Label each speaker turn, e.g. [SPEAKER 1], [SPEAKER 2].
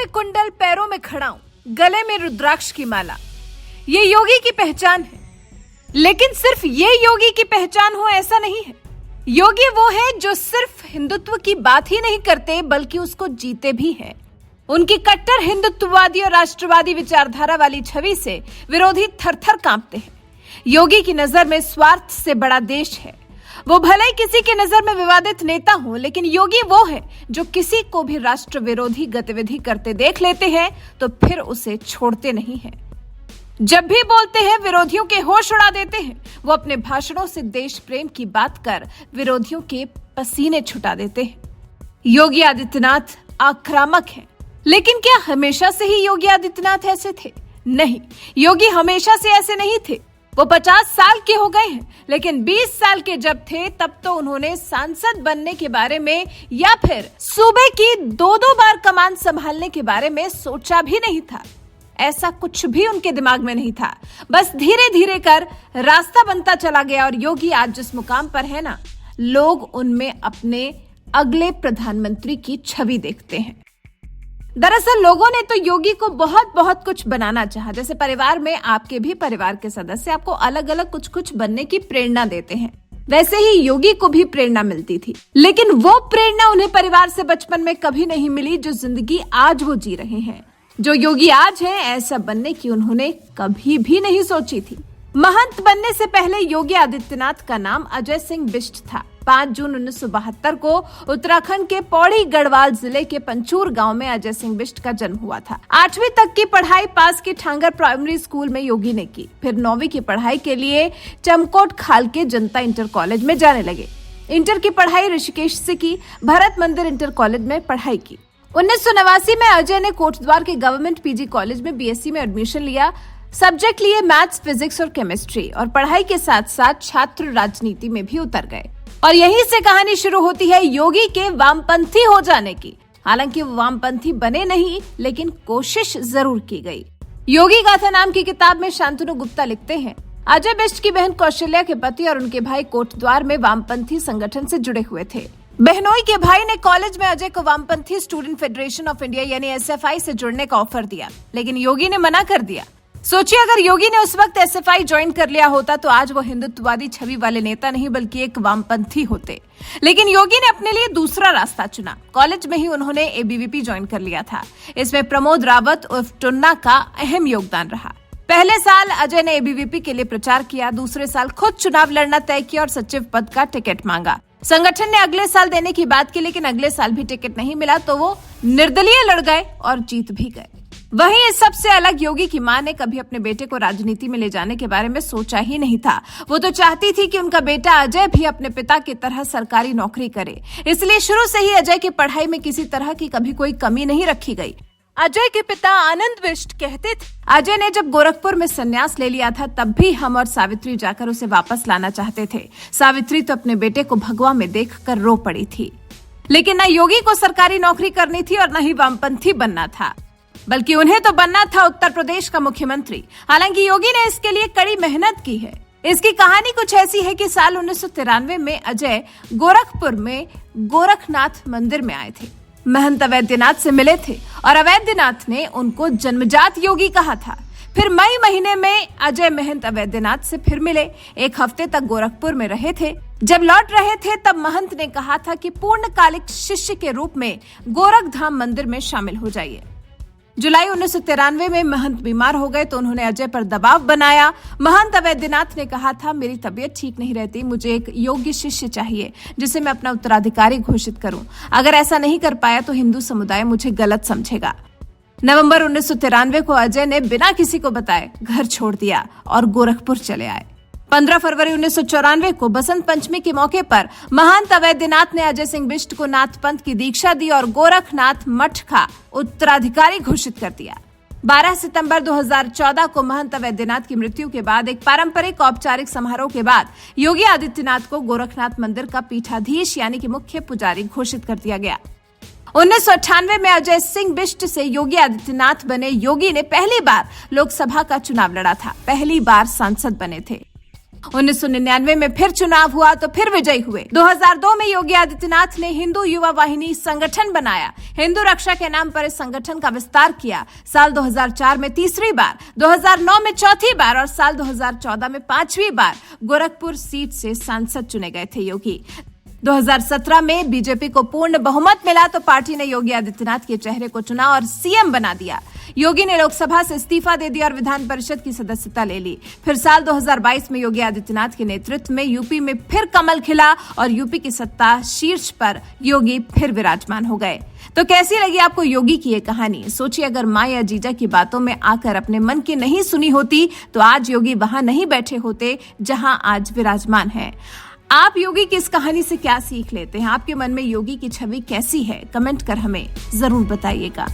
[SPEAKER 1] में कुंडल, पैरों में खड़ाऊं, गले में रुद्राक्ष की माला, ये योगी की पहचान है। लेकिन सिर्फ ये योगी की पहचान हो ऐसा नहीं है। योगी वो है जो सिर्फ हिंदुत्व की बात ही नहीं करते बल्कि उसको जीते भी हैं। उनकी कट्टर हिंदुत्ववादी और राष्ट्रवादी विचारधारा वाली छवि से विरोधी थरथर कांपते हैं। योगी की नजर में स्वार्थ से बड़ा देश है। वो भले ही किसी की नजर में विवादित नेता हो, लेकिन योगी वो है जो किसी को भी राष्ट्र विरोधी गतिविधि करते देख लेते हैं तो फिर उसे छोड़ते नहीं हैं। जब भी बोलते हैं विरोधियों के होश उड़ा देते हैं। वो अपने भाषणों से देश प्रेम की बात कर विरोधियों के पसीने छुटा देते हैं। योगी आदित्यनाथ आक्रामक हैं, लेकिन क्या हमेशा से ही योगी आदित्यनाथ ऐसे थे? नहीं, योगी हमेशा से ऐसे नहीं थे। वो 50 साल के हो गए हैं, लेकिन 20 साल के जब थे तब तो उन्होंने सांसद बनने के बारे में या फिर सूबे की 2-2 बार कमान संभालने के बारे में सोचा भी नहीं था। ऐसा कुछ भी उनके दिमाग में नहीं था। बस धीरे धीरे कर रास्ता बनता चला गया और योगी आज जिस मुकाम पर है ना, लोग उनमें अपने अगले प्रधानमंत्री की छवि देखते हैं। दरअसल लोगों ने तो योगी को बहुत बहुत कुछ बनाना चाहा। जैसे परिवार में आपके भी परिवार के सदस्य आपको अलग अलग कुछ कुछ बनने की प्रेरणा देते हैं, वैसे ही योगी को भी प्रेरणा मिलती थी। लेकिन वो प्रेरणा उन्हें परिवार से बचपन में कभी नहीं मिली जो जिंदगी आज वो जी रहे हैं। जो योगी आज हैं, ऐसा बनने की उन्होंने कभी भी नहीं सोची थी। महंत बनने से पहले योगी आदित्यनाथ का नाम अजय सिंह बिष्ट था। 5 जून 1972 को उत्तराखंड के पौड़ी गढ़वाल जिले के पंचूर गांव में अजय सिंह बिष्ट का जन्म हुआ था। 8वीं तक की पढ़ाई पास की ठांगर प्राइमरी स्कूल में योगी ने की। फिर 9वीं की पढ़ाई के लिए चमकोट खाल के जनता इंटर कॉलेज में जाने लगे। इंटर की पढ़ाई ऋषिकेश से की। भरत मंदिर इंटर कॉलेज में पढ़ाई की। 1989 में अजय ने कोटद्वार के गवर्नमेंट पीजी कॉलेज में बीएससी में एडमिशन लिया। सब्जेक्ट लिए मैथ्स, फिजिक्स और केमिस्ट्री, और पढ़ाई के साथ साथ छात्र राजनीति में भी उतर गए। और यहीं से कहानी शुरू होती है योगी के वामपंथी हो जाने की। हालांकि वो वामपंथी बने नहीं, लेकिन कोशिश जरूर की गई। योगी गाथा नाम की किताब में शांतनु गुप्ता लिखते हैं, अजय बिष्ट की बहन कौशल्या के पति और उनके भाई कोटद्वार में वामपंथी संगठन से जुड़े हुए थे। बहनोई के भाई ने कॉलेज में अजय को वामपंथी स्टूडेंट फेडरेशन ऑफ इंडिया यानी एसएफआई से जुड़ने का ऑफर दिया, लेकिन योगी ने मना कर दिया। सोचिए, अगर योगी ने उस वक्त एसएफआई ज्वाइन कर लिया होता तो आज वो हिंदुत्ववादी छवि वाले नेता नहीं बल्कि एक वामपंथी होते। लेकिन योगी ने अपने लिए दूसरा रास्ता चुना। कॉलेज में ही उन्होंने एबीवीपी ज्वाइन कर लिया था। इसमें प्रमोद रावत उर्फ टुन्ना का अहम योगदान रहा। पहले साल अजय ने एबीवीपी के लिए प्रचार किया। दूसरे साल खुद चुनाव लड़ना तय किया और सचिव पद का टिकट मांगा। संगठन ने अगले साल देने की बात की, लेकिन अगले साल भी टिकट नहीं मिला तो वो निर्दलीय लड़ गए और जीत भी गए। वहीं इस सबसे अलग योगी की मां ने कभी अपने बेटे को राजनीति में ले जाने के बारे में सोचा ही नहीं था। वो तो चाहती थी कि उनका बेटा अजय भी अपने पिता की तरह सरकारी नौकरी करे। इसलिए शुरू से ही अजय की पढ़ाई में किसी तरह की कभी कोई कमी नहीं रखी गई। अजय के पिता आनंद बिष्ट कहते थे, अजय ने जब गोरखपुर में संन्यास ले लिया था तब भी हम और सावित्री जाकर उसे वापस लाना चाहते थे। सावित्री तो अपने बेटे को भगवा में देखकर रो पड़ी थी। लेकिन न योगी को सरकारी नौकरी करनी थी और न ही वामपंथी बनना था, बल्कि उन्हें तो बनना था उत्तर प्रदेश का मुख्यमंत्री। हालांकि योगी ने इसके लिए कड़ी मेहनत की है। इसकी कहानी कुछ ऐसी है कि साल 1993 में अजय गोरखपुर में गोरखनाथ मंदिर में आए थे। महंत अवैधनाथ से मिले थे और अवैधनाथ ने उनको जन्मजात योगी कहा था। फिर मई महीने में अजय महंत अवैधनाथ से फिर मिले। 1 हफ्ते तक गोरखपुर में रहे थे। जब लौट रहे थे तब महंत ने कहा था कि पूर्णकालिक शिष्य के रूप में गोरखधाम मंदिर में शामिल हो जाइए। जुलाई 1993 में महंत बीमार हो गए तो उन्होंने अजय पर दबाव बनाया। महंत अवैधनाथ ने कहा था, मेरी तबीयत ठीक नहीं रहती, मुझे एक योग्य शिष्य चाहिए जिसे मैं अपना उत्तराधिकारी घोषित करूं। अगर ऐसा नहीं कर पाया तो हिंदू समुदाय मुझे गलत समझेगा। नवंबर 1993 को अजय ने बिना किसी को बताए घर छोड़ दिया और गोरखपुर चले आए। 15 फरवरी 1994 को बसंत पंचमी के मौके पर महंत अवैधनाथ ने अजय सिंह बिष्ट को नाथ पंथ की दीक्षा दी और गोरखनाथ मठ का उत्तराधिकारी घोषित कर दिया। 12 सितंबर 2014 को महंत अवैधनाथ की मृत्यु के बाद एक पारंपरिक औपचारिक समारोह के बाद योगी आदित्यनाथ को गोरखनाथ मंदिर का पीठाधीश यानी कि मुख्य पुजारी घोषित कर दिया गया। 1998 में अजय सिंह बिष्ट से योगी आदित्यनाथ बने। योगी ने पहली बार लोकसभा का चुनाव लड़ा था, पहली बार सांसद बने थे। 1999 में फिर चुनाव हुआ तो फिर विजयी हुए। 2002 में योगी आदित्यनाथ ने हिंदू युवा वाहिनी संगठन बनाया, हिंदू रक्षा के नाम पर इस संगठन का विस्तार किया। साल 2004 में तीसरी बार, 2009 में चौथी बार और साल 2014 में पांचवी बार गोरखपुर सीट से सांसद चुने गए थे योगी। 2017 में बीजेपी को पूर्ण बहुमत मिला तो पार्टी ने योगी आदित्यनाथ के चेहरे को चुना और सीएम बना दिया। योगी ने लोकसभा से इस्तीफा दे दिया और विधान परिषद की सदस्यता ले ली। फिर साल 2022 में योगी आदित्यनाथ के नेतृत्व में यूपी में फिर कमल खिला और यूपी की सत्ता शीर्ष पर योगी फिर विराजमान हो गए। तो कैसी लगी आपको योगी की ये कहानी? सोचिए, अगर मां या जीजा की बातों में आकर अपने मन की नहीं सुनी होती तो आज योगी वहां नहीं बैठे होते जहां आज विराजमान है। आप योगी की इस कहानी से क्या सीख लेते हैं? आपके मन में योगी की छवि कैसी है? कमेंट कर हमें जरूर बताइएगा।